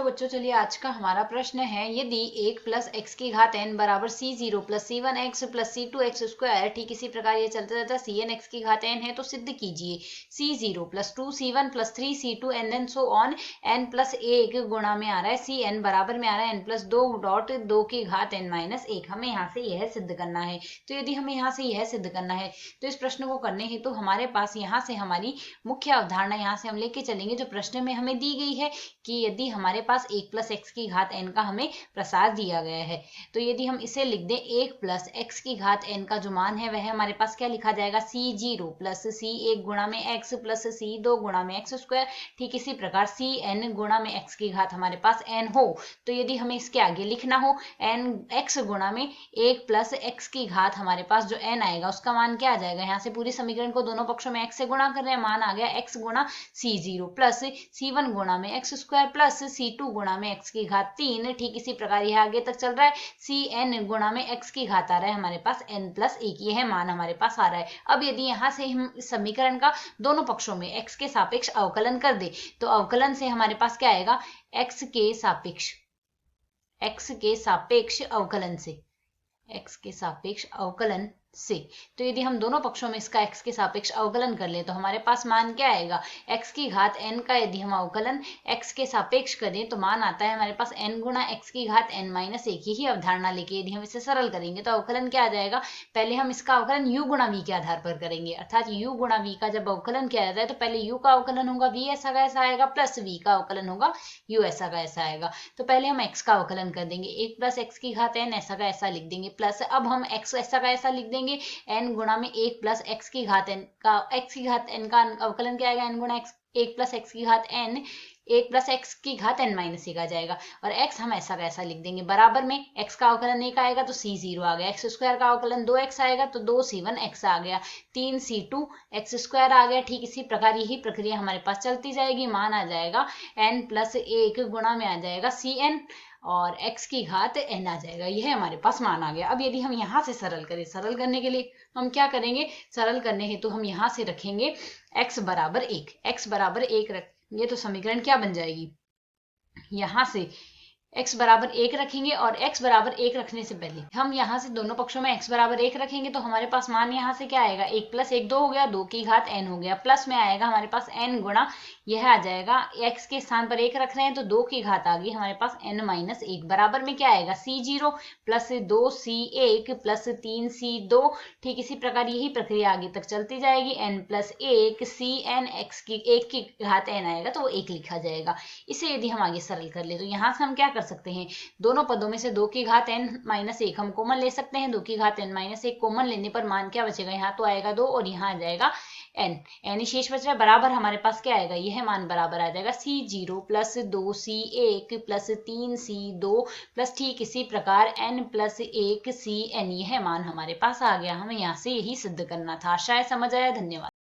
Hello बच्चों, चलिए आज का हमारा प्रश्न है, यदि 1 प्लस एक्स की घात n बराबर c0 plus c1 x plus c2 x square, ठीक इसी प्रकार ये चलता जाता cn एक्स की घात n है, तो सिद्ध कीजिए c0 plus 2c1 plus 3c2 and then so on n plus 1 गुणा में आ रहा है cn बराबर में आ रहा है n प्लस 2 डॉट 2 की घात n माइनस 1। हमें यहाँ से यह सिद्ध करना है। तो यदि हमें यहाँ से यह सिद्ध करना है तो इस प्रश्न को करने हेतु तो हमारे पास यहाँ से हमारी मुख्य अवधारणा यहाँ से हम लेके चलेंगे जो प्रश्न में हमें दी गई है कि यदि हमारे पास 1 प्लस एक्स की घात n का हमें प्रसार दिया गया है, तो यदि हम इसे लिख दें 1 प्लस एक्स की घात n का जो मान है वह हमारे पास क्या लिखा जाएगा, c0 प्लस c1 गुणा में x प्लस c2 गुणा में एक्स स्क्वायर। ठीक इसी प्रकार cn गुणा में x की घात हमारे पास n हो, तो यदि हमें इसके आगे लिखना हो n x गुणा में 1 प्लस x की घात, हमारे पास जो n आएगा उसका मान क्या आ जाएगा, यहाँ से पूरी समीकरण को दोनों पक्षों में x से गुणा कर रहे हैं, मान आ गया x गुणा c0 प्लस c1 गुणा में एक्स स्क्वायर प्लस c2 गुणा में x की घात 3। ठीक इसी प्रकार यह आगे तक चल रहा है, cn गुणा में x की घात आ रहा है हमारे पास n प्लस 1, यह मान हमारे पास आ रहा है। अब यदि यहाँ से हम इस समीकरण का दोनों पक्षों में x के सापेक्ष अवकलन कर दे तो अवकलन से हमारे पास क्या आएगा, x के सापेक्ष अवकलन से, x के सापेक्ष अवकलन से। तो यदि हम दोनों पक्षों में इसका x के सापेक्ष अवकलन कर ले तो हमारे पास मान क्या आएगा, x की घात n का यदि हम अवकलन x के सापेक्ष करें तो मान आता है हमारे पास n गुणा x की घात n माइनस 1। यही अवधारणा लेके यदि हम इसे सरल करेंगे तो अवकलन क्या आ जाएगा, पहले हम इसका अवकलन u गुणा v के आधार पर करेंगे, अर्थात u गुणा v का जब अवकलन किया जाता है तो पहले u का अवकलन होगा v ऐसा का ऐसा आएगा प्लस v का अवकलन होगा u ऐसा का ऐसा आएगा। तो पहले हम x का अवकलन कर देंगे, 1 प्लस x की घात n ऐसा का ऐसा लिख देंगे, प्लस अब हम x ऐसा का ऐसा लिख देंगे n गुणा में 1 प्लस x की घात n का, x की घात n का अवकलन क्या आएगा, n गुणा x 1 प्लस x की घात n 1 प्लस x की घात n माइनस 1 आ जाएगा, और x हम ऐसा का ऐसा लिख देंगे, बराबर में x का अवकलन 1 आएगा तो c0 आ गया, x स्क्वायर का अवकलन 2x आएगा तो 2c1 x आ गया, 3c2 x स्क्वायर आ गया। ठीक इसी प्रकार यही प्रक्रिया हमारे पास चलती जाएगी, मान आ जाएगा n प्लस 1 गुणा में आ जाएगा cn और x की घात n आ जाएगा, यह हमारे पास मान आ गया। अब यदि हम यहाँ से सरल करें, सरल करने के लिए हम क्या करेंगे, सरल करने हेतु हम यहाँ से रखेंगे x बराबर 1, x बराबर 1 रखेंगे तो समीकरण क्या बन जाएगी, यहाँ से x बराबर 1 रखेंगे और x बराबर 1 रखने से पहले हम यहाँ से दोनों पक्षों में x बराबर 1 रखेंगे तो हमारे पास मान यहाँ से क्या आएगा, 1 प्लस 1 2 हो गया, 2 की घात n हो गया, प्लस में आएगा हमारे पास n गुणा, यह आ जाएगा x के स्थान पर 1 रख रहे हैं तो 2 की घात आ गई हमारे पास n माइनस 1, बराबर में क्या आएगा c0 plus 2c1 plus 3c2। ठीक इसी प्रकार यही प्रक्रिया आगे तक चलती जाएगी, n प्लस 1 cn x की 1 की घात n आएगा तो वो 1 लिखा जाएगा। इसे यदि हम आगे सरल कर ले तो यहाँ से हम क्या कर सकते हैं, दोनों पदों में से 2 की घात n माइनस 1 हम कॉमन ले सकते हैं, 2 की घात n माइनस 1 कॉमन लेने पर मान क्या बचेगा, यहाँ तो आएगा 2 और यहाँ आ जाएगा n ही शेष बच रहा है, बराबर हमारे पास क्या आएगा, यह मान बराबर आ जाएगा c0 plus 2c1 plus 3c2 plus ठीक इसी प्रकार n प्लस 1 cn, यह मान हमारे पास आ गया। हमें यहाँ से यही सिद्ध करना था। शायद समझ आया। धन्यवाद।